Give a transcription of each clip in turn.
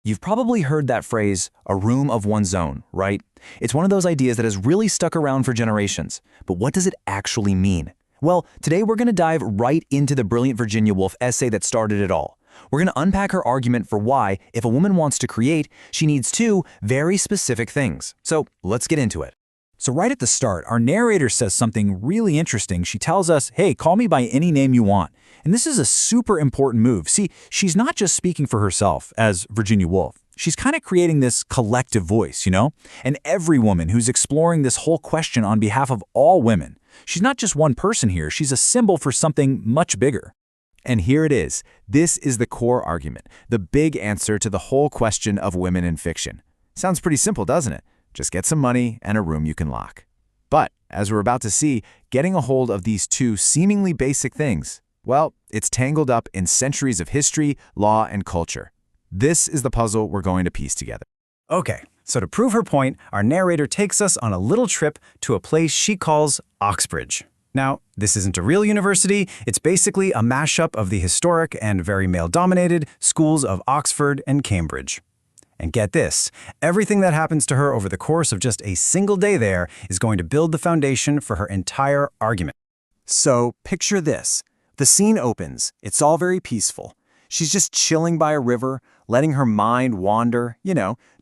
You've probably heard that phrase, a room of one's own, right? It's one of those ideas that has really stuck around for generations. But what does it actually mean? Well, today we're going to dive right into the brilliant Virginia Woolf essay that started it all. We're going to unpack her argument for why, if a woman wants to create, she needs two very specific things. So let's get into it. So right at the start, our narrator says something really interesting. She tells us, hey, call me by any name you want. And this is a super important move. See, she's not just speaking for herself as Virginia Woolf. She's kind of creating this collective voice, And every woman who's exploring this whole question on behalf of all women. She's not just one person here. She's a symbol for something much bigger. And here it is. This is the core argument, the big answer to the whole question of women in fiction. Sounds pretty simple, doesn't it? Just get some money and a room you can lock. But, as we're about to see, getting a hold of these two seemingly basic things, well, it's tangled up in centuries of history, law, and culture. This is the puzzle we're going to piece together. Okay, so to prove her point, our narrator takes us on a little trip to a place she calls Oxbridge. Now, this isn't a real university. It's basically a mashup of the historic and very male-dominated schools of Oxford and Cambridge. And get this, everything that happens to her over the course of just a single day there is going to build the foundation for her entire argument. So, picture this. The scene opens. It's all very peaceful. She's just chilling by a river, letting her mind wander,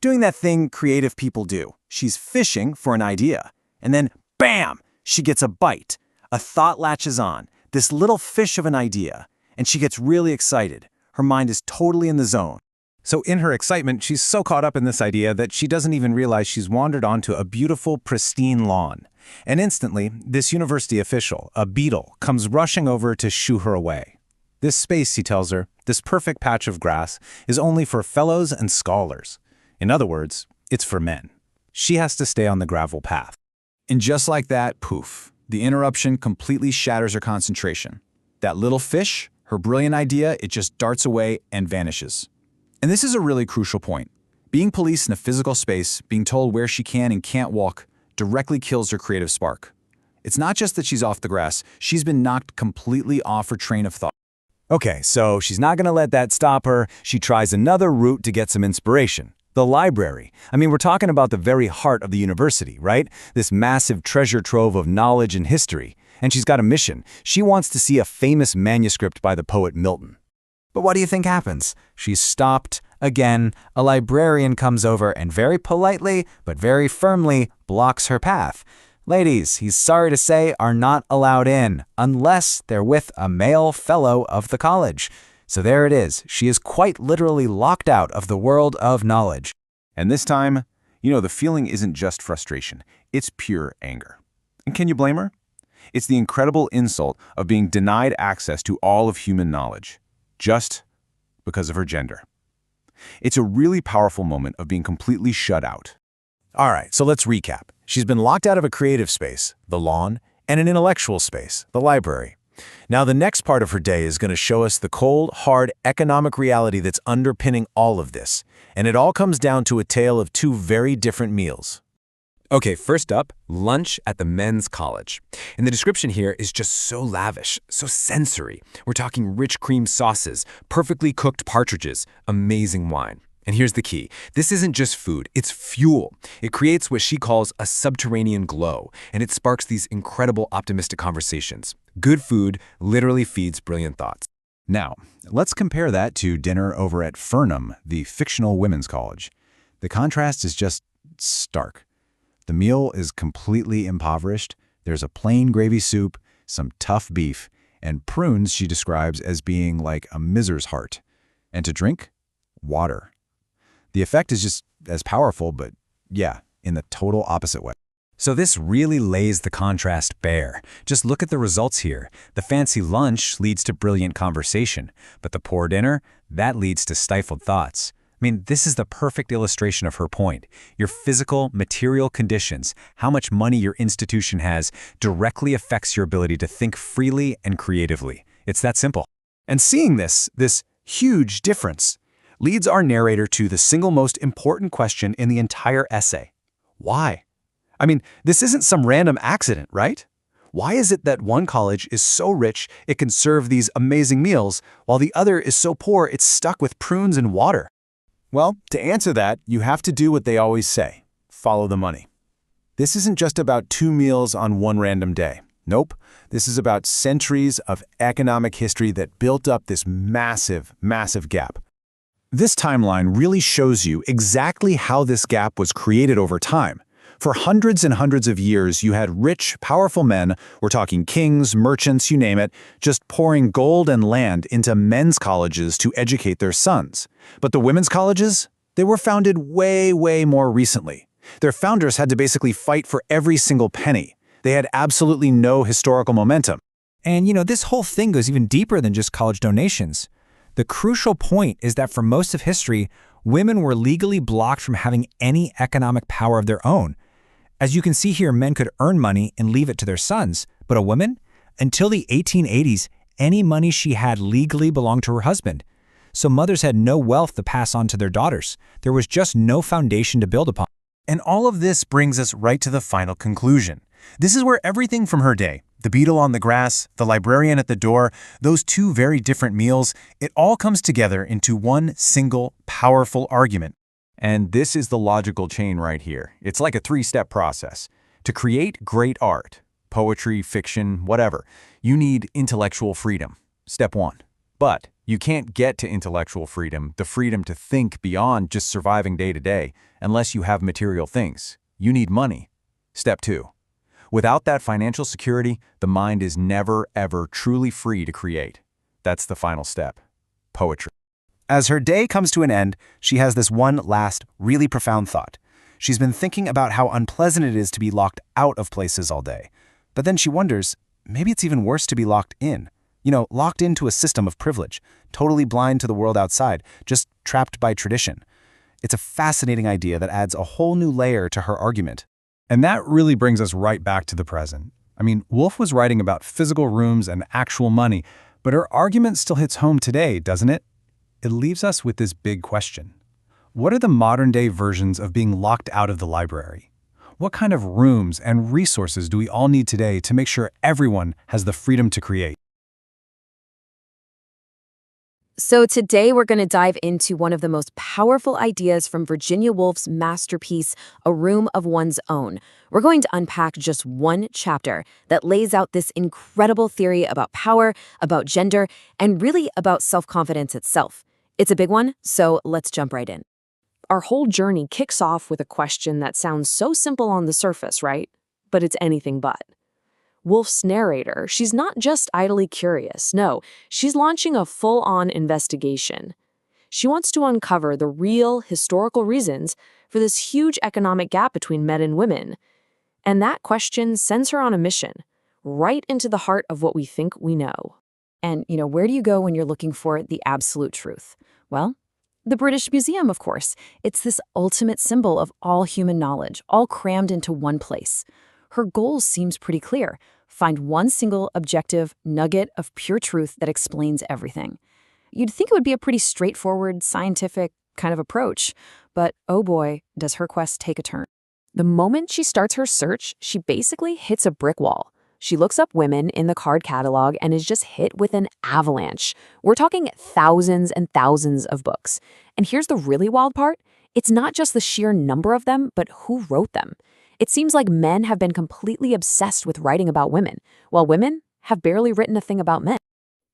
doing that thing creative people do. She's fishing for an idea. And then, bam! She gets a bite. A thought latches on, this little fish of an idea. And she gets really excited. Her mind is totally in the zone. So in her excitement, she's so caught up in this idea that she doesn't even realize she's wandered onto a beautiful, pristine lawn. And instantly, this university official, a beetle, comes rushing over to shoo her away. This space, he tells her, this perfect patch of grass, is only for fellows and scholars. In other words, it's for men. She has to stay on the gravel path. And just like that, poof, the interruption completely shatters her concentration. That little fish, her brilliant idea, it just darts away and vanishes. And this is a really crucial point. Being policed in a physical space, being told where she can and can't walk, directly kills her creative spark. It's not just that she's off the grass, she's been knocked completely off her train of thought. Okay, so she's not going to let that stop her. She tries another route to get some inspiration. The library. We're talking about the very heart of the university, right? This massive treasure trove of knowledge and history. And she's got a mission. She wants to see a famous manuscript by the poet Milton. But what do you think happens? She's stopped. Again, a librarian comes over and very politely, but very firmly, blocks her path. Ladies, he's sorry to say, are not allowed in, unless they're with a male fellow of the college. So there it is. She is quite literally locked out of the world of knowledge. And this time, the feeling isn't just frustration. It's pure anger. And can you blame her? It's the incredible insult of being denied access to all of human knowledge, just because of her gender. It's a really powerful moment of being completely shut out. All right, so let's recap. She's been locked out of a creative space, the lawn, and an intellectual space, the library. Now, the next part of her day is going to show us the cold, hard economic reality that's underpinning all of this. And it all comes down to a tale of two very different meals. Okay, first up, lunch at the men's college. And the description here is just so lavish, so sensory. We're talking rich cream sauces, perfectly cooked partridges, amazing wine. And here's the key. This isn't just food, it's fuel. It creates what she calls a subterranean glow, and it sparks these incredible optimistic conversations. Good food literally feeds brilliant thoughts. Now, let's compare that to dinner over at Fernham, the fictional women's college. The contrast is just stark. The meal is completely impoverished. There's a plain gravy soup, some tough beef, and prunes she describes as being like a miser's heart. And to drink? Water. The effect is just as powerful, but yeah, in the total opposite way. So this really lays the contrast bare. Just look at the results here. The fancy lunch leads to brilliant conversation, but the poor dinner, that leads to stifled thoughts. This is the perfect illustration of her point. Your physical, material conditions, how much money your institution has, directly affects your ability to think freely and creatively. It's that simple. And seeing this huge difference, leads our narrator to the single most important question in the entire essay. Why? This isn't some random accident, right? Why is it that one college is so rich it can serve these amazing meals, while the other is so poor it's stuck with prunes and water? Well, to answer that, you have to do what they always say. Follow the money. This isn't just about 2 meals on one random day. Nope. This is about centuries of economic history that built up this massive, massive gap. This timeline really shows you exactly how this gap was created over time. For hundreds and hundreds of years, you had rich, powerful men, we're talking kings, merchants, you name it, just pouring gold and land into men's colleges to educate their sons. But the women's colleges? They were founded way, way more recently. Their founders had to basically fight for every single penny. They had absolutely no historical momentum. And this whole thing goes even deeper than just college donations. The crucial point is that for most of history, women were legally blocked from having any economic power of their own. As you can see here, men could earn money and leave it to their sons, but a woman? Until the 1880s, any money she had legally belonged to her husband. So mothers had no wealth to pass on to their daughters. There was just no foundation to build upon. And all of this brings us right to the final conclusion. This is where everything from her day, the beetle on the grass, the librarian at the door, those 2 very different meals, it all comes together into one single, powerful argument. And this is the logical chain right here. It's like a 3-step process. To create great art, poetry, fiction, whatever, you need intellectual freedom. Step 1. But you can't get to intellectual freedom, the freedom to think beyond just surviving day to day, unless you have material things. You need money. Step 2. Without that financial security, the mind is never, ever truly free to create. That's the final step. Poetry. As her day comes to an end, she has this one last, really profound thought. She's been thinking about how unpleasant it is to be locked out of places all day. But then she wonders, maybe it's even worse to be locked in. Locked into a system of privilege, totally blind to the world outside, just trapped by tradition. It's a fascinating idea that adds a whole new layer to her argument. And that really brings us right back to the present. Woolf was writing about physical rooms and actual money, but her argument still hits home today, doesn't it? It leaves us with this big question. What are the modern-day versions of being locked out of the library? What kind of rooms and resources do we all need today to make sure everyone has the freedom to create? So today we're going to dive into one of the most powerful ideas from Virginia Woolf's masterpiece, A Room of One's Own. We're going to unpack just one chapter that lays out this incredible theory about power, about gender, and really about self-confidence itself. It's a big one, so let's jump right in. Our whole journey kicks off with a question that sounds so simple on the surface, right? But it's anything but. Woolf's narrator, she's not just idly curious. No, she's launching a full-on investigation. She wants to uncover the real historical reasons for this huge economic gap between men and women. And that question sends her on a mission, right into the heart of what we think we know. And, where do you go when you're looking for the absolute truth? Well, the British Museum, of course. It's this ultimate symbol of all human knowledge, all crammed into one place. Her goal seems pretty clear. Find one single objective nugget of pure truth that explains everything. You'd think it would be a pretty straightforward, scientific kind of approach, but oh boy, does her quest take a turn. The moment she starts her search, she basically hits a brick wall. She looks up women in the card catalog and is just hit with an avalanche. We're talking thousands and thousands of books. And here's the really wild part. It's not just the sheer number of them, but who wrote them. It seems like men have been completely obsessed with writing about women, while women have barely written a thing about men.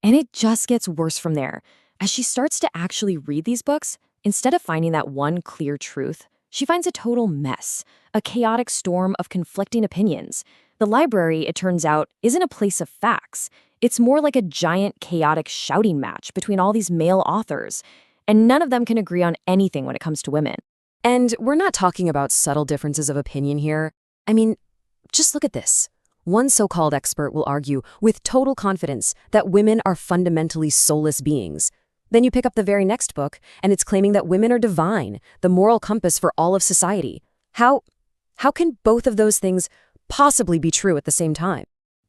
And it just gets worse from there. As she starts to actually read these books, instead of finding that one clear truth, she finds a total mess, a chaotic storm of conflicting opinions. The library, it turns out, isn't a place of facts. It's more like a giant chaotic shouting match between all these male authors, and none of them can agree on anything when it comes to women. And we're not talking about subtle differences of opinion here. Just look at this. One so-called expert will argue with total confidence that women are fundamentally soulless beings. Then you pick up the very next book, and it's claiming that women are divine, the moral compass for all of society. How can both of those things possibly be true at the same time?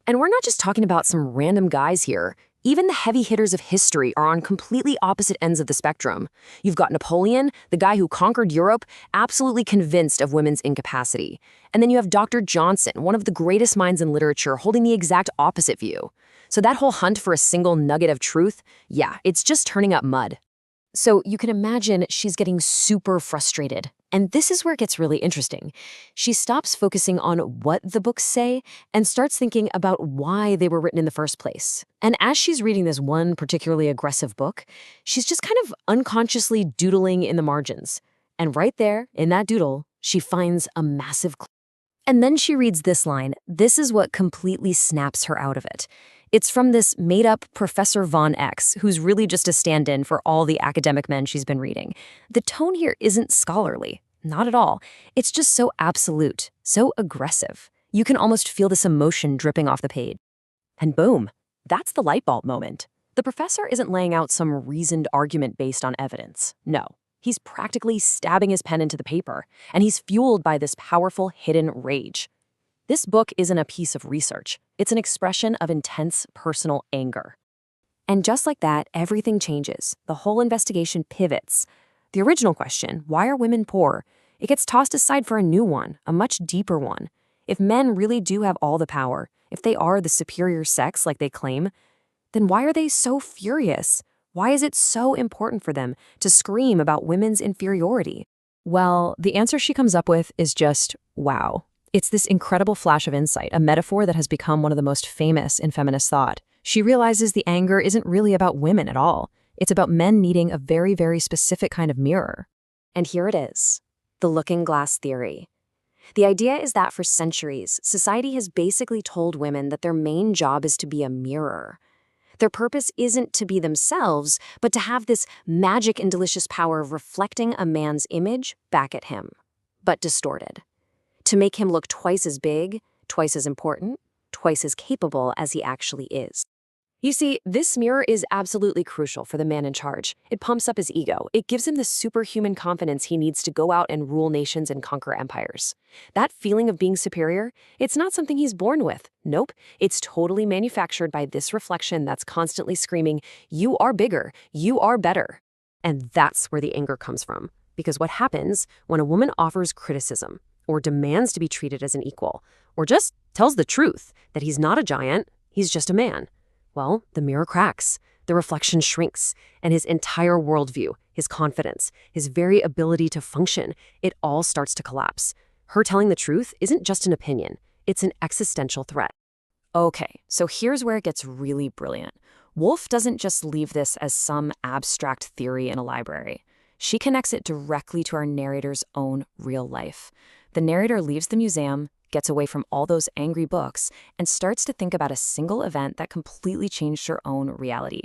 And we're not just talking about some random guys here. Even the heavy hitters of history are on completely opposite ends of the spectrum. You've got Napoleon, the guy who conquered Europe, absolutely convinced of women's incapacity. And then you have Dr. Johnson, one of the greatest minds in literature, holding the exact opposite view. So that whole hunt for a single nugget of truth, yeah, it's just turning up mud. So you can imagine she's getting super frustrated. And this is where it gets really interesting. She stops focusing on what the books say and starts thinking about why they were written in the first place. And as she's reading this one particularly aggressive book, she's just kind of unconsciously doodling in the margins. And right there, in that doodle, she finds a massive clue. And then she reads this line. This is what completely snaps her out of it. It's from this made-up Professor Von X, who's really just a stand-in for all the academic men she's been reading. The tone here isn't scholarly. Not at all. It's just so absolute, so aggressive. You can almost feel this emotion dripping off the page. And boom, that's the light bulb moment. The professor isn't laying out some reasoned argument based on evidence. No. He's practically stabbing his pen into the paper, and he's fueled by this powerful hidden rage. This book isn't a piece of research. It's an expression of intense personal anger. And just like that, everything changes. The whole investigation pivots. The original question, why are women poor? It gets tossed aside for a new one, a much deeper one. If men really do have all the power, if they are the superior sex like they claim, then why are they so furious? Why is it so important for them to scream about women's inferiority? Well, the answer she comes up with is just, wow. It's this incredible flash of insight, a metaphor that has become one of the most famous in feminist thought. She realizes the anger isn't really about women at all. It's about men needing a very, very specific kind of mirror. And here it is, the looking glass theory. The idea is that for centuries, society has basically told women that their main job is to be a mirror. Their purpose isn't to be themselves, but to have this magic and delicious power of reflecting a man's image back at him, but distorted. To make him look twice as big, twice as important, twice as capable as he actually is. You see, this mirror is absolutely crucial for the man in charge. It pumps up his ego. It gives him the superhuman confidence he needs to go out and rule nations and conquer empires. That feeling of being superior, it's not something he's born with. Nope, it's totally manufactured by this reflection that's constantly screaming, you are bigger, you are better. And that's where the anger comes from. Because what happens when a woman offers criticism, or demands to be treated as an equal, or just tells the truth that he's not a giant, he's just a man? Well, the mirror cracks, the reflection shrinks, and his entire worldview, his confidence, his very ability to function, it all starts to collapse. Her telling the truth isn't just an opinion, it's an existential threat. Okay, so here's where it gets really brilliant. Woolf doesn't just leave this as some abstract theory in a library. She connects it directly to our narrator's own real life. The narrator leaves the museum, gets away from all those angry books, and starts to think about a single event that completely changed her own reality.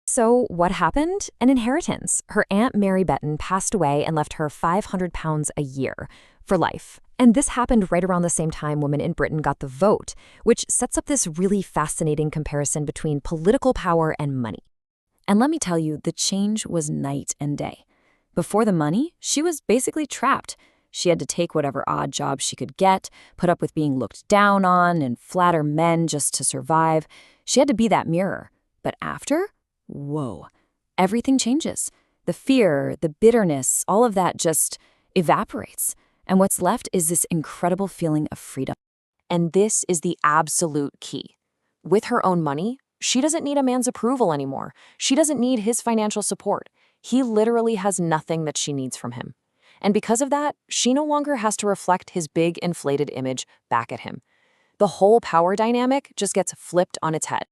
So what happened? An inheritance. Her Aunt Mary Benton passed away and left her £500 a year for life. And this happened right around the same time women in Britain got the vote, which sets up this really fascinating comparison between political power and money. And let me tell you, the change was night and day. Before the money, she was basically trapped. She had to take whatever odd job she could get, put up with being looked down on, and flatter men just to survive. She had to be that mirror. But after? Whoa. Everything changes. The fear, the bitterness, all of that just evaporates. And what's left is this incredible feeling of freedom. And this is the absolute key. With her own money, she doesn't need a man's approval anymore. She doesn't need his financial support. He literally has nothing that she needs from him. And because of that, she no longer has to reflect his big inflated image back at him. The whole power dynamic just gets flipped on its head.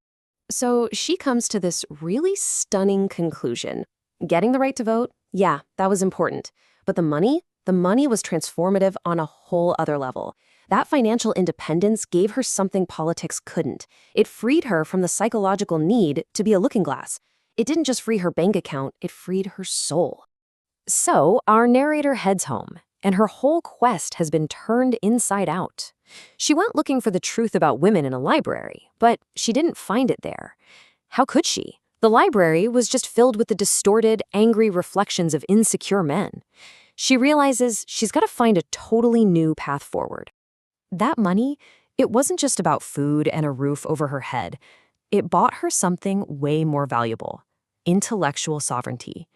So she comes to this really stunning conclusion. Getting the right to vote, yeah, that was important. But the money was transformative on a whole other level. That financial independence gave her something politics couldn't. It freed her from the psychological need to be a looking glass. It didn't just free her bank account, it freed her soul. So our narrator heads home, and her whole quest has been turned inside out. She went looking for the truth about women in a library, but she didn't find it there. How could she? The library was just filled with the distorted, angry reflections of insecure men. She realizes she's got to find a totally new path forward. That money, it wasn't just about food and a roof over her head. It bought her something way more valuable: intellectual sovereignty.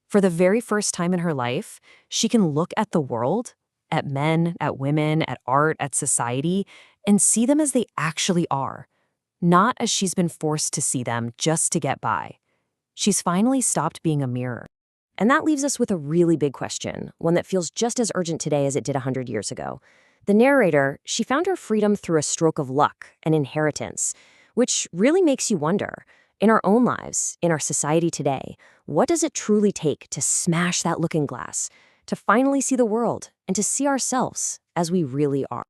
For the very first time in her life, she can look at the world, at men, at women, at art, at society, and see them as they actually are, not as she's been forced to see them just to get by. She's finally stopped being a mirror. And that leaves us with a really big question, one that feels just as urgent today as it did 100 years ago. The narrator, she found her freedom through a stroke of luck, an inheritance, which really makes you wonder, in our own lives, in our society today, what does it truly take to smash that looking glass, to finally see the world, and to see ourselves as we really are?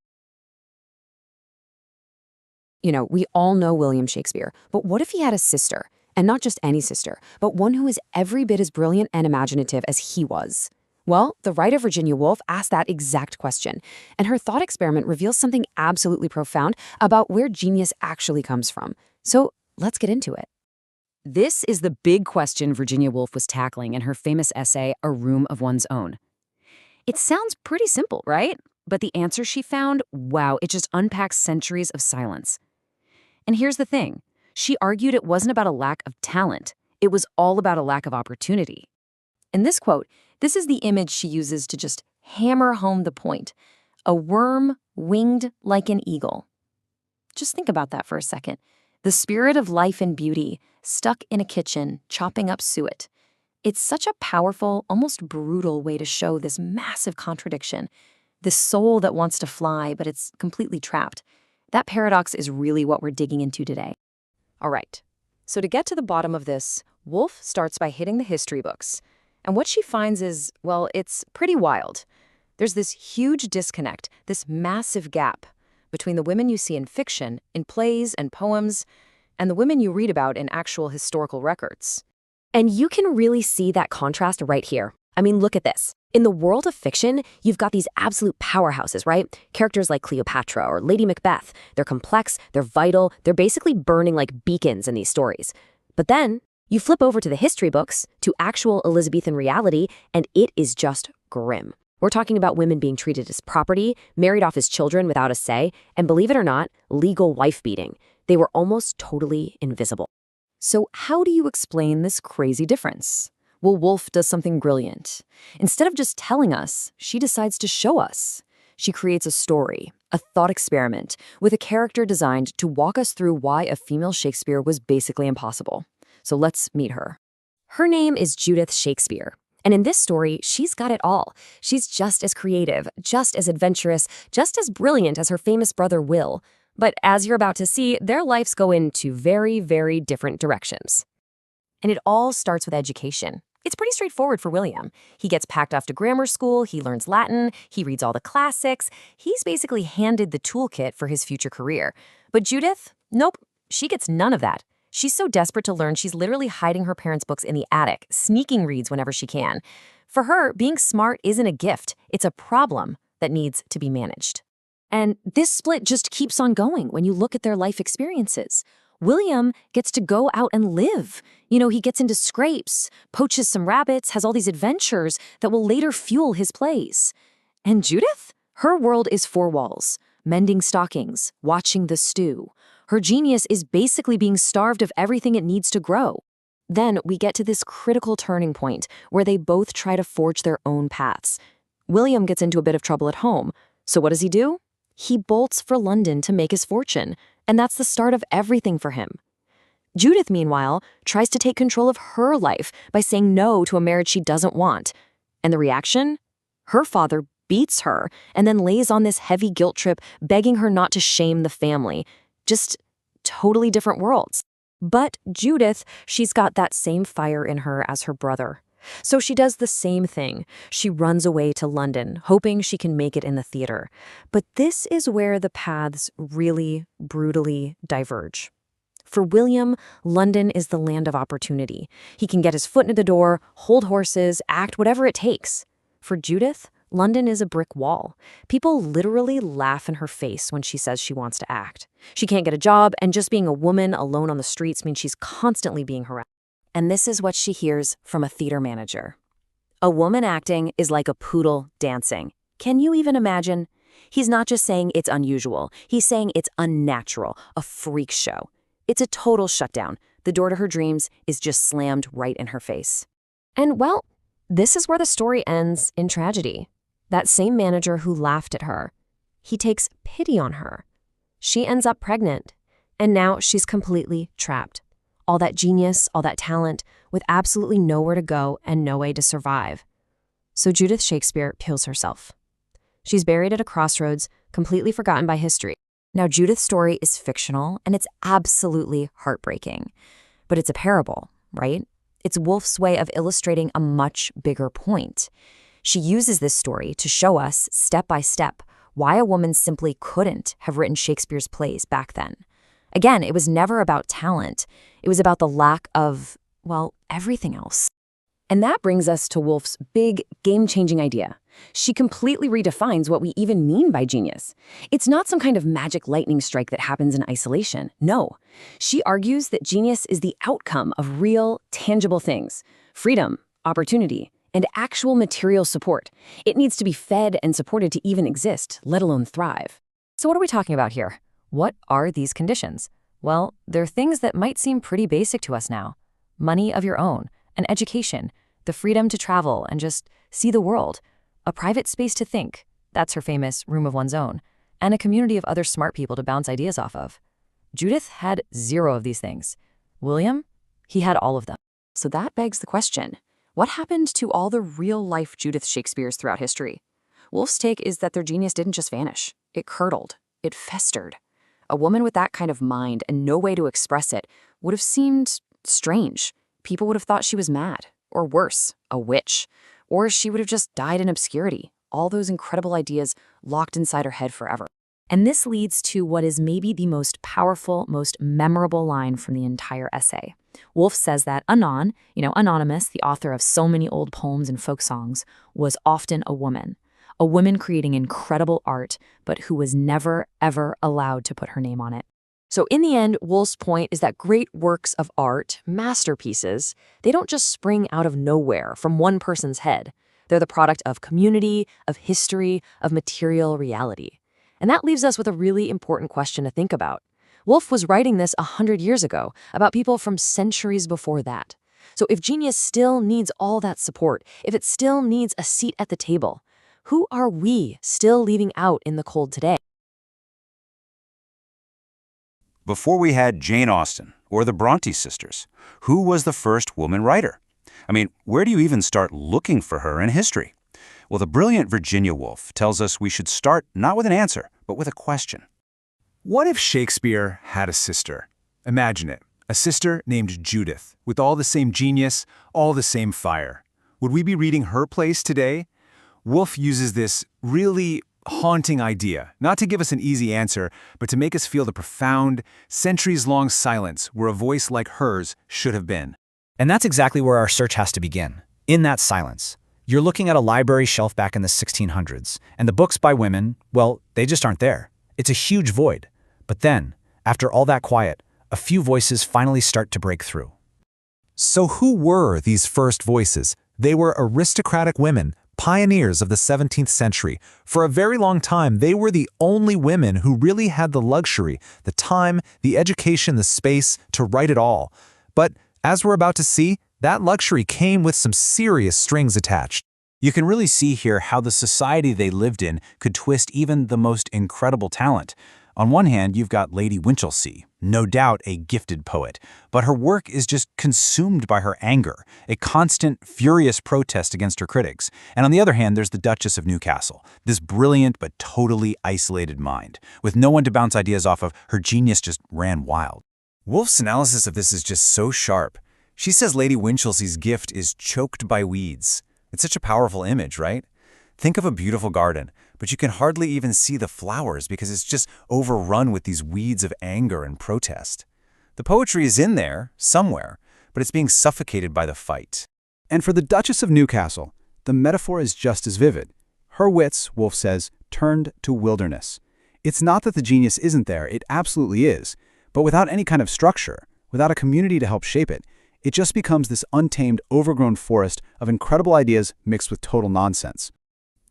You know, we all know William Shakespeare, but what if he had a sister? And not just any sister, but one who is every bit as brilliant and imaginative as he was. Well, the writer Virginia Woolf asked that exact question, and her thought experiment reveals something absolutely profound about where genius actually comes from. So let's get into it. This is the big question Virginia Woolf was tackling in her famous essay, A Room of One's Own. It sounds pretty simple, right? But the answer she found, wow, it just unpacks centuries of silence. And here's the thing. She argued it wasn't about a lack of talent. It was all about a lack of opportunity. In this quote, this is the image she uses to just hammer home the point. A worm winged like an eagle. Just think about that for a second. The spirit of life and beauty stuck in a kitchen, chopping up suet. It's such a powerful, almost brutal way to show this massive contradiction. This soul that wants to fly, but it's completely trapped. That paradox is really what we're digging into today. All right, so to get to the bottom of this, Woolf starts by hitting the history books. And what she finds is, well, it's pretty wild. There's this huge disconnect, this massive gap between the women you see in fiction, in plays and poems, and the women you read about in actual historical records. And you can really see that contrast right here. I mean, look at this. In the world of fiction, you've got these absolute powerhouses, right? Characters like Cleopatra or Lady Macbeth. They're complex, they're vital, they're basically burning like beacons in these stories. But then, you flip over to the history books, to actual Elizabethan reality, and it is just grim. We're talking about women being treated as property, married off as children without a say, and believe it or not, legal wife-beating. They were almost totally invisible. So how do you explain this crazy difference? Well, Woolf does something brilliant. Instead of just telling us, she decides to show us. She creates a story, a thought experiment, with a character designed to walk us through why a female Shakespeare was basically impossible. So let's meet her. Her name is Judith Shakespeare. And in this story, she's got it all. She's just as creative, just as adventurous, just as brilliant as her famous brother Will. But as you're about to see, their lives go in two very, very different directions. And it all starts with education. It's pretty straightforward for William. He gets packed off to grammar school, he learns Latin, he reads all the classics. He's basically handed the toolkit for his future career. But Judith? Nope, she gets none of that. She's so desperate to learn, she's literally hiding her parents' books in the attic, sneaking reads whenever she can. For her, being smart isn't a gift, it's a problem that needs to be managed. And this split just keeps on going when you look at their life experiences. William gets to go out and live. You know, he gets into scrapes, poaches some rabbits, has all these adventures that will later fuel his plays. And Judith? Her world is four walls, mending stockings, watching the stew. Her genius is basically being starved of everything it needs to grow. Then we get to this critical turning point where they both try to forge their own paths. William gets into a bit of trouble at home. So what does he do? He bolts for London to make his fortune, and that's the start of everything for him. Judith, meanwhile, tries to take control of her life by saying no to a marriage she doesn't want. And the reaction? Her father beats her and then lays on this heavy guilt trip, begging her not to shame the family. Just totally different worlds. But Judith, she's got that same fire in her as her brother. So she does the same thing. She runs away to London, hoping she can make it in the theater. But this is where the paths really brutally diverge. For William, London is the land of opportunity. He can get his foot in the door, hold horses, act whatever it takes. For Judith, London is a brick wall. People literally laugh in her face when she says she wants to act. She can't get a job, and just being a woman alone on the streets means she's constantly being harassed. And this is what she hears from a theater manager. A woman acting is like a poodle dancing. Can you even imagine? He's not just saying it's unusual. He's saying it's unnatural, a freak show. It's a total shutdown. The door to her dreams is just slammed right in her face. And well, this is where the story ends in tragedy. That same manager who laughed at her, he takes pity on her. She ends up pregnant, and now she's completely trapped. All that genius, all that talent, with absolutely nowhere to go and no way to survive. So Judith Shakespeare kills herself. She's buried at a crossroads, completely forgotten by history. Now, Judith's story is fictional, and it's absolutely heartbreaking. But it's a parable, right? It's Woolf's way of illustrating a much bigger point. She uses this story to show us, step by step, why a woman simply couldn't have written Shakespeare's plays back then. Again, it was never about talent. It was about the lack of, well, everything else. And that brings us to Woolf's big, game-changing idea. She completely redefines what we even mean by genius. It's not some kind of magic lightning strike that happens in isolation. No. She argues that genius is the outcome of real, tangible things: freedom, opportunity, and actual material support. It needs to be fed and supported to even exist, let alone thrive. So what are we talking about here? What are these conditions? Well, they're things that might seem pretty basic to us now. Money of your own, an education, the freedom to travel and just see the world, a private space to think, that's her famous room of one's own, and a community of other smart people to bounce ideas off of. Judith had 0 of these things. William, he had all of them. So that begs the question, what happened to all the real-life Judith Shakespeares throughout history? Woolf's take is that their genius didn't just vanish. It curdled. It festered. A woman with that kind of mind and no way to express it would have seemed strange. People would have thought she was mad, or worse, a witch. Or she would have just died in obscurity, all those incredible ideas locked inside her head forever. And this leads to what is maybe the most powerful, most memorable line from the entire essay. Woolf says that Anon, Anonymous, the author of so many old poems and folk songs, was often a woman creating incredible art, but who was never, ever allowed to put her name on it. So in the end, Woolf's point is that great works of art, masterpieces, they don't just spring out of nowhere from one person's head. They're the product of community, of history, of material reality. And that leaves us with a really important question to think about. Woolf was writing this 100 years ago about people from centuries before that. So if genius still needs all that support, if it still needs a seat at the table, who are we still leaving out in the cold today? Before we had Jane Austen or the Bronte sisters, who was the first woman writer? I mean, where do you even start looking for her in history? Well, the brilliant Virginia Woolf tells us we should start not with an answer, but with a question. What if Shakespeare had a sister? Imagine it, a sister named Judith, with all the same genius, all the same fire. Would we be reading her plays today? Woolf uses this really haunting idea, not to give us an easy answer, but to make us feel the profound, centuries-long silence where a voice like hers should have been. And that's exactly where our search has to begin, in that silence. You're looking at a library shelf back in the 1600s, and the books by women, well, they just aren't there. It's a huge void. But then, after all that quiet, a few voices finally start to break through. So who were these first voices? They were aristocratic women, pioneers of the 17th century. For a very long time, they were the only women who really had the luxury, the time, the education, the space to write it all. But as we're about to see, that luxury came with some serious strings attached. You can really see here how the society they lived in could twist even the most incredible talent. On one hand, you've got Lady Winchelsea, no doubt a gifted poet, but her work is just consumed by her anger, a constant, furious protest against her critics. And on the other hand, there's the Duchess of Newcastle, this brilliant but totally isolated mind. With no one to bounce ideas off of, her genius just ran wild. Woolf's analysis of this is just so sharp. She says Lady Winchelsea's gift is choked by weeds. It's such a powerful image, right? Think of a beautiful garden, but you can hardly even see the flowers because it's just overrun with these weeds of anger and protest. The poetry is in there, somewhere, but it's being suffocated by the fight. And for the Duchess of Newcastle, the metaphor is just as vivid. Her wits, Woolf says, turned to wilderness. It's not that the genius isn't there, it absolutely is, but without any kind of structure, without a community to help shape it, it just becomes this untamed, overgrown forest of incredible ideas mixed with total nonsense.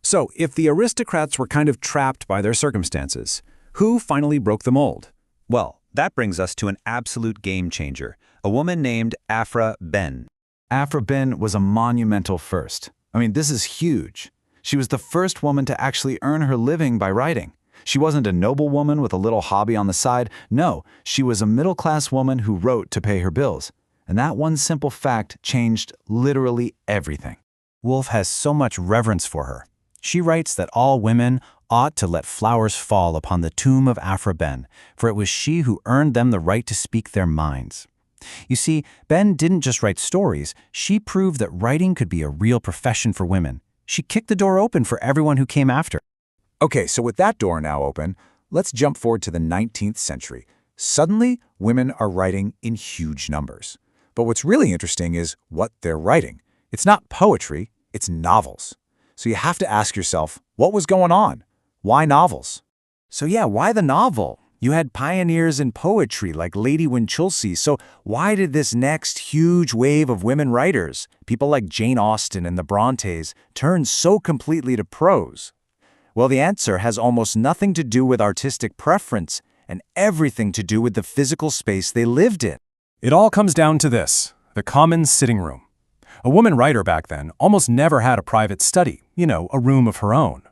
So, if the aristocrats were kind of trapped by their circumstances, who finally broke the mold? Well, that brings us to an absolute game changer, a woman named Aphra Behn. Aphra Behn was a monumental first. I mean, this is huge. She was the first woman to actually earn her living by writing. She wasn't a noblewoman with a little hobby on the side. No, she was a middle-class woman who wrote to pay her bills. And that one simple fact changed literally everything. Woolf has so much reverence for her. She writes that all women ought to let flowers fall upon the tomb of Aphra Behn, for it was she who earned them the right to speak their minds. You see, Behn didn't just write stories, she proved that writing could be a real profession for women. She kicked the door open for everyone who came after. Okay, so with that door now open, let's jump forward to the 19th century. Suddenly, women are writing in huge numbers. But what's really interesting is what they're writing. It's not poetry, it's novels. So you have to ask yourself, what was going on? Why novels? So yeah, why the novel? You had pioneers in poetry like Lady Winchelsea, so why did this next huge wave of women writers, people like Jane Austen and the Brontes, turn so completely to prose? Well, the answer has almost nothing to do with artistic preference and everything to do with the physical space they lived in. It all comes down to this, the common sitting room. A woman writer back then almost never had a private study, a room of her own.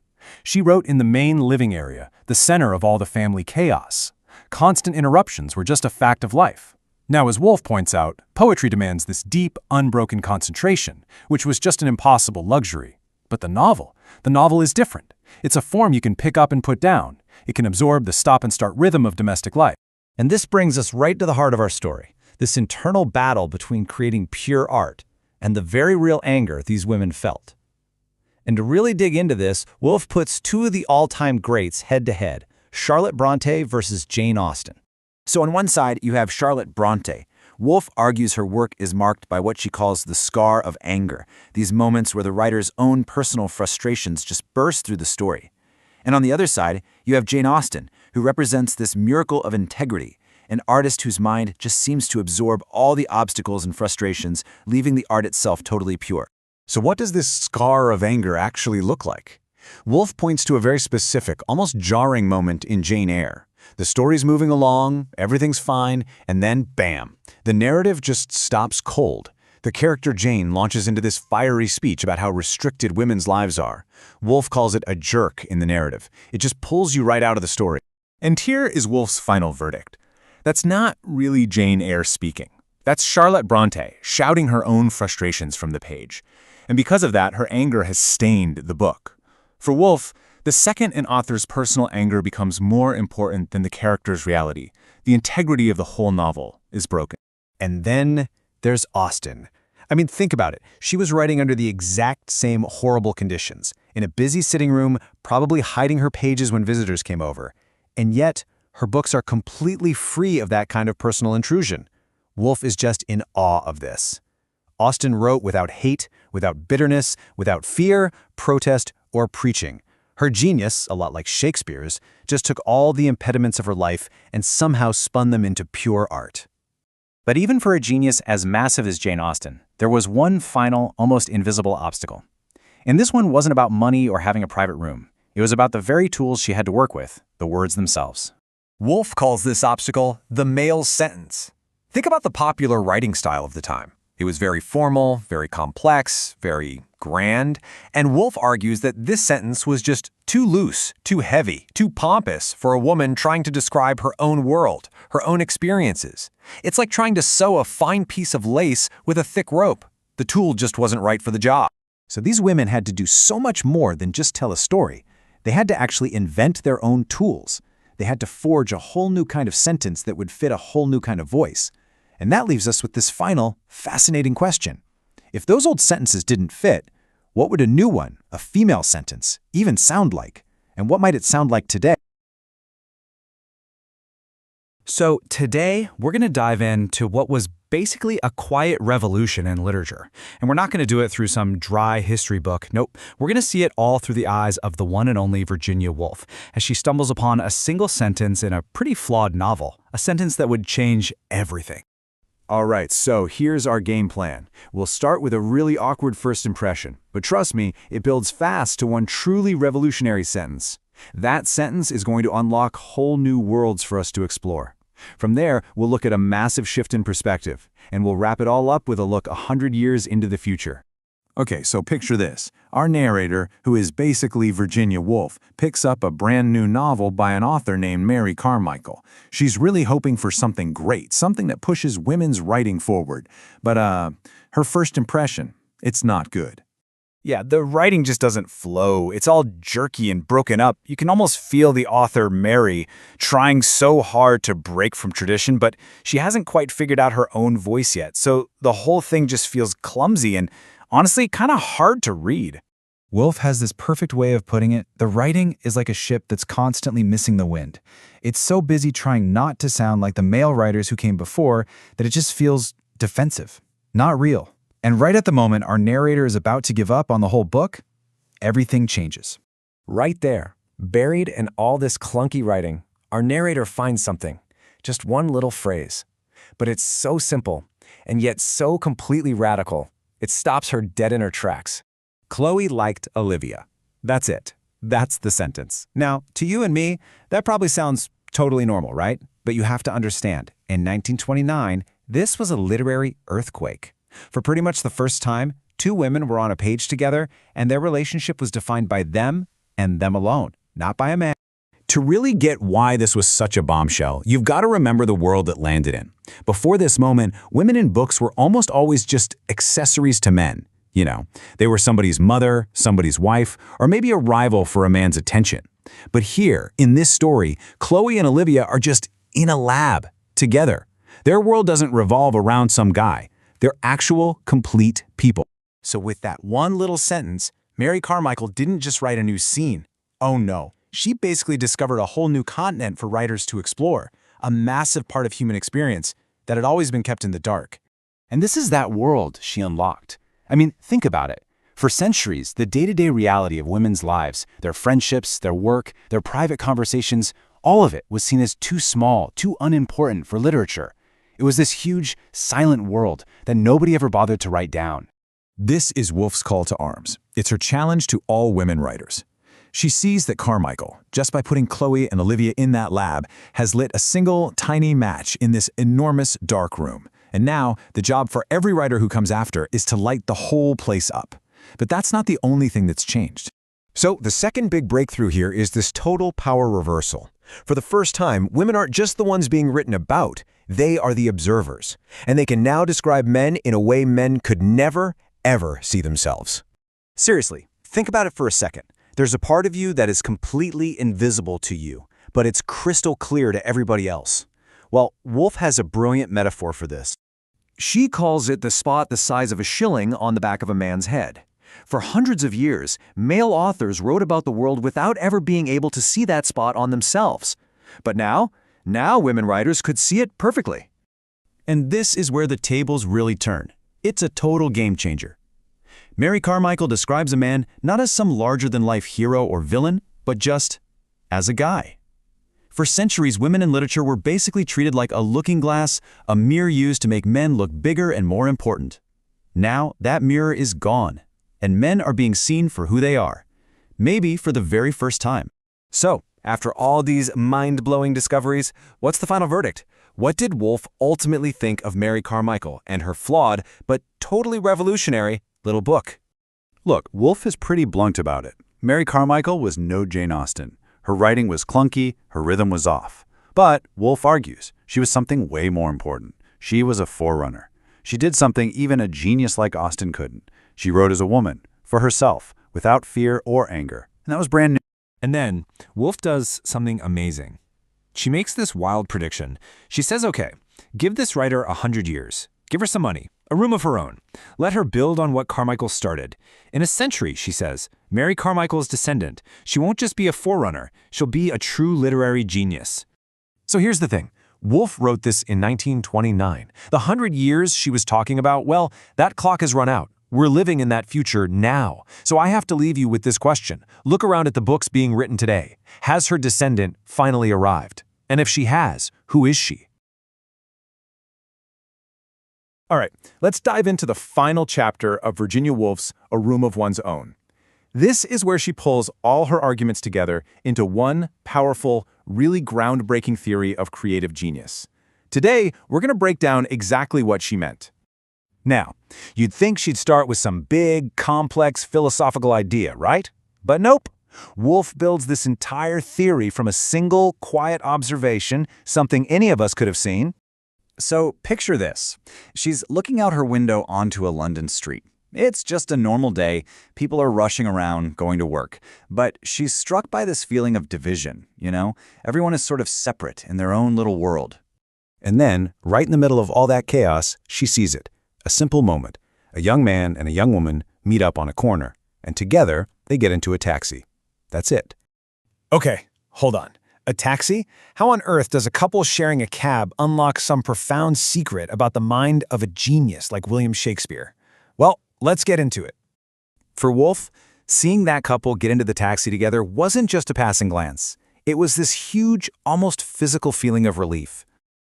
She wrote in the main living area, the center of all the family chaos. Constant interruptions were just a fact of life. Now, as Woolf points out, poetry demands this deep, unbroken concentration, which was just an impossible luxury. But the novel is different. It's a form you can pick up and put down. It can absorb the stop-and-start rhythm of domestic life. And this brings us right to the heart of our story, this internal battle between creating pure art and the very real anger these women felt. And to really dig into this, Woolf puts two of the all-time greats head-to-head, Charlotte Bronte versus Jane Austen. So on one side, you have Charlotte Bronte. Woolf argues her work is marked by what she calls the scar of anger, these moments where the writer's own personal frustrations just burst through the story. And on the other side, you have Jane Austen, who represents this miracle of integrity, an artist whose mind just seems to absorb all the obstacles and frustrations, leaving the art itself totally pure. So what does this scar of anger actually look like? Woolf points to a very specific, almost jarring moment in Jane Eyre. The story's moving along, everything's fine, and then bam, the narrative just stops cold. The character Jane launches into this fiery speech about how restricted women's lives are. Woolf calls it a jerk in the narrative. It just pulls you right out of the story. And here is Woolf's final verdict. That's not really Jane Eyre speaking. That's Charlotte Bronte shouting her own frustrations from the page. And because of that, her anger has stained the book. For Woolf, the second an author's personal anger becomes more important than the character's reality, the integrity of the whole novel is broken. And then there's Austen. I mean, think about it. She was writing under the exact same horrible conditions, in a busy sitting room, probably hiding her pages when visitors came over. And yet, her books are completely free of that kind of personal intrusion. Woolf is just in awe of this. Austen wrote without hate, without bitterness, without fear, protest, or preaching. Her genius, a lot like Shakespeare's, just took all the impediments of her life and somehow spun them into pure art. But even for a genius as massive as Jane Austen, there was one final, almost invisible obstacle. And this one wasn't about money or having a private room. It was about the very tools she had to work with, the words themselves. Woolf calls this obstacle the male sentence. Think about the popular writing style of the time. It was very formal, very complex, very grand, and Woolf argues that this sentence was just too loose, too heavy, too pompous for a woman trying to describe her own world, her own experiences. It's like trying to sew a fine piece of lace with a thick rope. The tool just wasn't right for the job. So these women had to do so much more than just tell a story. They had to actually invent their own tools. They had to forge a whole new kind of sentence that would fit a whole new kind of voice. And that leaves us with this final, fascinating question. If those old sentences didn't fit, what would a new one, a female sentence, even sound like? And what might it sound like today? So today, we're going to dive into what was basically a quiet revolution in literature. And we're not going to do it through some dry history book. Nope, we're going to see it all through the eyes of the one and only Virginia Woolf, as she stumbles upon a single sentence in a pretty flawed novel, a sentence that would change everything. All right, so here's our game plan. We'll start with a really awkward first impression, but trust me, it builds fast to one truly revolutionary sentence. That sentence is going to unlock whole new worlds for us to explore. From there, we'll look at a massive shift in perspective, and we'll wrap it all up with a look 100 years into the future. Okay, so picture this. Our narrator, who is basically Virginia Woolf, picks up a brand new novel by an author named Mary Carmichael. She's really hoping for something great, something that pushes women's writing forward. But, her first impression, it's not good. Yeah, the writing just doesn't flow. It's all jerky and broken up. You can almost feel the author, Mary, trying so hard to break from tradition, but she hasn't quite figured out her own voice yet. So the whole thing just feels clumsy and honestly kind of hard to read. Woolf has this perfect way of putting it. The writing is like a ship that's constantly missing the wind. It's so busy trying not to sound like the male writers who came before that it just feels defensive, not real. And right at the moment our narrator is about to give up on the whole book, everything changes. Right there, buried in all this clunky writing, our narrator finds something, just one little phrase. But it's so simple, and yet so completely radical, it stops her dead in her tracks. Chloe liked Olivia. That's it. That's the sentence. Now, to you and me, that probably sounds totally normal, right? But you have to understand, in 1929, this was a literary earthquake. For pretty much the first time, two women were on a page together, and their relationship was defined by them and them alone, not by a man. To really get why this was such a bombshell, you've got to remember the world it landed in. Before this moment, women in books were almost always just accessories to men. You know, they were somebody's mother, somebody's wife, or maybe a rival for a man's attention. But here, in this story, Chloe and Olivia are just in a lab, together. Their world doesn't revolve around some guy. They're actual, complete people. So with that one little sentence, Mary Carmichael didn't just write a new scene. Oh no, she basically discovered a whole new continent for writers to explore, a massive part of human experience that had always been kept in the dark. And this is that world she unlocked. I mean, think about it. For centuries, the day-to-day reality of women's lives, their friendships, their work, their private conversations, all of it was seen as too small, too unimportant for literature. It was this huge, silent world that nobody ever bothered to write down. This is Woolf's call to arms. It's her challenge to all women writers. She sees that Carmichael, just by putting Chloe and Olivia in that lab, has lit a single, tiny match in this enormous dark room. And now, the job for every writer who comes after is to light the whole place up. But that's not the only thing that's changed. So the second big breakthrough here is this total power reversal. For the first time, women aren't just the ones being written about, they are the observers. And they can now describe men in a way men could never, ever see themselves. Seriously, think about it for a second. There's a part of you that is completely invisible to you, but it's crystal clear to everybody else. Well, Woolf has a brilliant metaphor for this. She calls it the spot the size of a shilling on the back of a man's head. For hundreds of years, male authors wrote about the world without ever being able to see that spot on themselves. But now women writers could see it perfectly. And this is where the tables really turn. It's a total game changer. Mary Carmichael describes a man not as some larger-than-life hero or villain, but just as a guy. For centuries, women in literature were basically treated like a looking glass, a mirror used to make men look bigger and more important. Now, that mirror is gone, and men are being seen for who they are, maybe for the very first time. So, after all these mind-blowing discoveries, what's the final verdict? What did Woolf ultimately think of Mary Carmichael and her flawed, but totally revolutionary, little book? Look, Woolf is pretty blunt about it. Mary Carmichael was no Jane Austen. Her writing was clunky, her rhythm was off. But, Woolf argues, she was something way more important. She was a forerunner. She did something even a genius like Austen couldn't. She wrote as a woman, for herself, without fear or anger. And that was brand new. And then, Woolf does something amazing. She makes this wild prediction. She says, okay, give this writer 100 years. Give her some money, a room of her own. Let her build on what Carmichael started. In a century, she says, Mary Carmichael's descendant. She won't just be a forerunner. She'll be a true literary genius. So here's the thing. Woolf wrote this in 1929. The 100 years she was talking about, well, that clock has run out. We're living in that future now. So I have to leave you with this question. Look around at the books being written today. Has her descendant finally arrived? And if she has, who is she? All right, let's dive into the final chapter of Virginia Woolf's A Room of One's Own. This is where she pulls all her arguments together into one powerful, really groundbreaking theory of creative genius. Today, we're going to break down exactly what she meant. Now, you'd think she'd start with some big, complex philosophical idea, right? But nope. Woolf builds this entire theory from a single, quiet observation, something any of us could have seen. So picture this. She's looking out her window onto a London street. It's just a normal day. People are rushing around, going to work. But she's struck by this feeling of division, you know? Everyone is sort of separate in their own little world. And then, right in the middle of all that chaos, she sees it. A simple moment. A young man and a young woman meet up on a corner, and together they get into a taxi. That's it. Okay, hold on. A taxi? How on earth does a couple sharing a cab unlock some profound secret about the mind of a genius like William Shakespeare? Well, let's get into it. For Woolf, seeing that couple get into the taxi together wasn't just a passing glance. It was this huge, almost physical feeling of relief.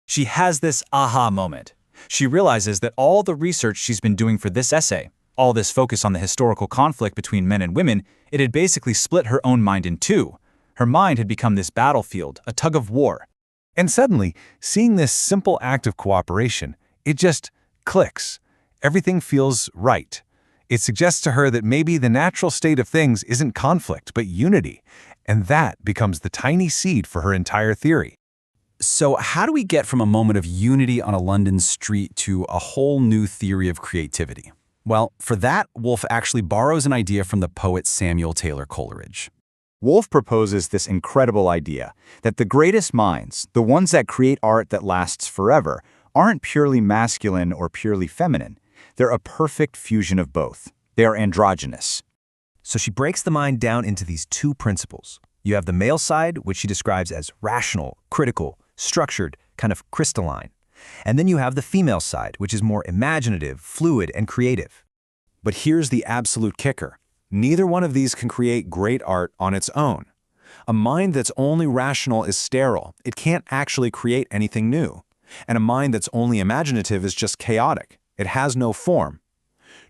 She has this aha moment. She realizes that all the research she's been doing for this essay, all this focus on the historical conflict between men and women, it had basically split her own mind in two. Her mind had become this battlefield, a tug of war. And suddenly, seeing this simple act of cooperation, it just clicks. Everything feels right. It suggests to her that maybe the natural state of things isn't conflict, but unity. And that becomes the tiny seed for her entire theory. So how do we get from a moment of unity on a London street to a whole new theory of creativity? Well, for that, Woolf actually borrows an idea from the poet Samuel Taylor Coleridge. Woolf proposes this incredible idea that the greatest minds, the ones that create art that lasts forever, aren't purely masculine or purely feminine. They're a perfect fusion of both. They are androgynous. So she breaks the mind down into these two principles. You have the male side, which she describes as rational, critical, structured, kind of crystalline. And then you have the female side, which is more imaginative, fluid, and creative. But here's the absolute kicker. Neither one of these can create great art on its own. A mind that's only rational is sterile. It can't actually create anything new. And a mind that's only imaginative is just chaotic. It has no form.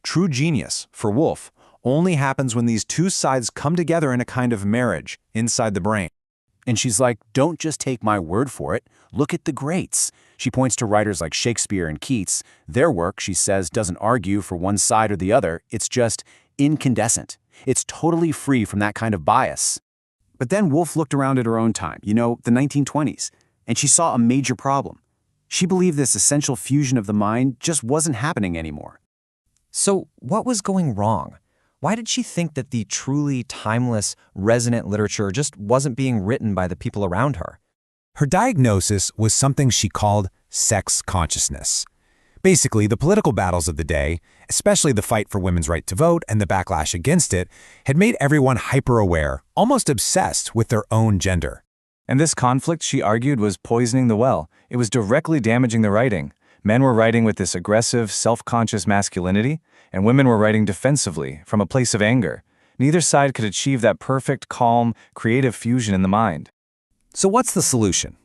True genius, for Woolf, only happens when these two sides come together in a kind of marriage inside the brain. And she's like, don't just take my word for it. Look at the greats. She points to writers like Shakespeare and Keats. Their work, she says, doesn't argue for one side or the other. It's just incandescent. It's totally free from that kind of bias. But then Woolf looked around at her own time, the 1920s, and she saw a major problem. She believed this essential fusion of the mind just wasn't happening anymore. So what was going wrong? Why did she think that the truly timeless, resonant literature just wasn't being written by the people around her? Her diagnosis was something she called sex consciousness. Basically, the political battles of the day, especially the fight for women's right to vote and the backlash against it, had made everyone hyper-aware, almost obsessed with their own gender. And this conflict, she argued, was poisoning the well. It was directly damaging the writing. Men were writing with this aggressive, self-conscious masculinity, and women were writing defensively, from a place of anger. Neither side could achieve that perfect, calm, creative fusion in the mind. So what's the solution?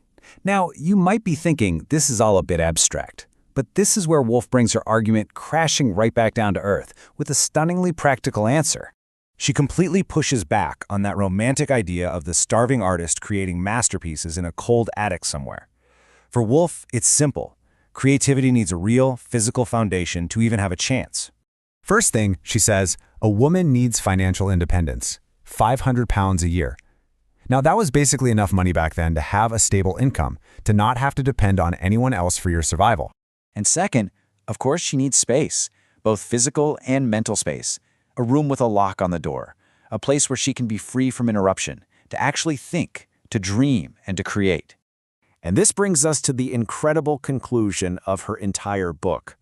Now, you might be thinking this is all a bit abstract, but this is where Woolf brings her argument crashing right back down to earth with a stunningly practical answer. She completely pushes back on that romantic idea of the starving artist creating masterpieces in a cold attic somewhere. For Woolf, it's simple. Creativity needs a real, physical foundation to even have a chance. First thing, she says, a woman needs financial independence. £500 a year. Now, that was basically enough money back then to have a stable income, to not have to depend on anyone else for your survival. And second, of course, she needs space, both physical and mental space. A room with a lock on the door, a place where she can be free from interruption, to actually think, to dream, and to create. And this brings us to the incredible conclusion of her entire book.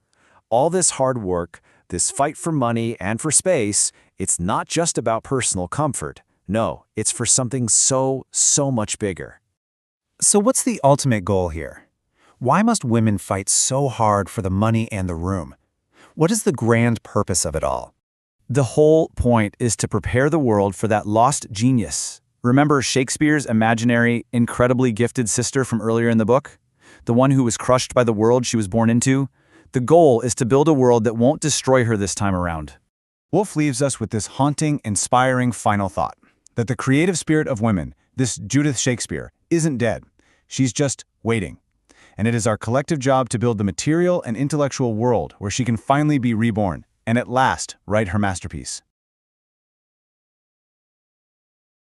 All this hard work, this fight for money and for space, it's not just about personal comfort. No, it's for something so much bigger. So what's the ultimate goal here? Why must women fight so hard for the money and the room? What is the grand purpose of it all? The whole point is to prepare the world for that lost genius. Remember Shakespeare's imaginary, incredibly gifted sister from earlier in the book? The one who was crushed by the world she was born into? The goal is to build a world that won't destroy her this time around. Woolf leaves us with this haunting, inspiring final thought, that the creative spirit of women, this Judith Shakespeare, isn't dead. She's just waiting. and it is our collective job to build the material and intellectual world where she can finally be reborn and at last write her masterpiece.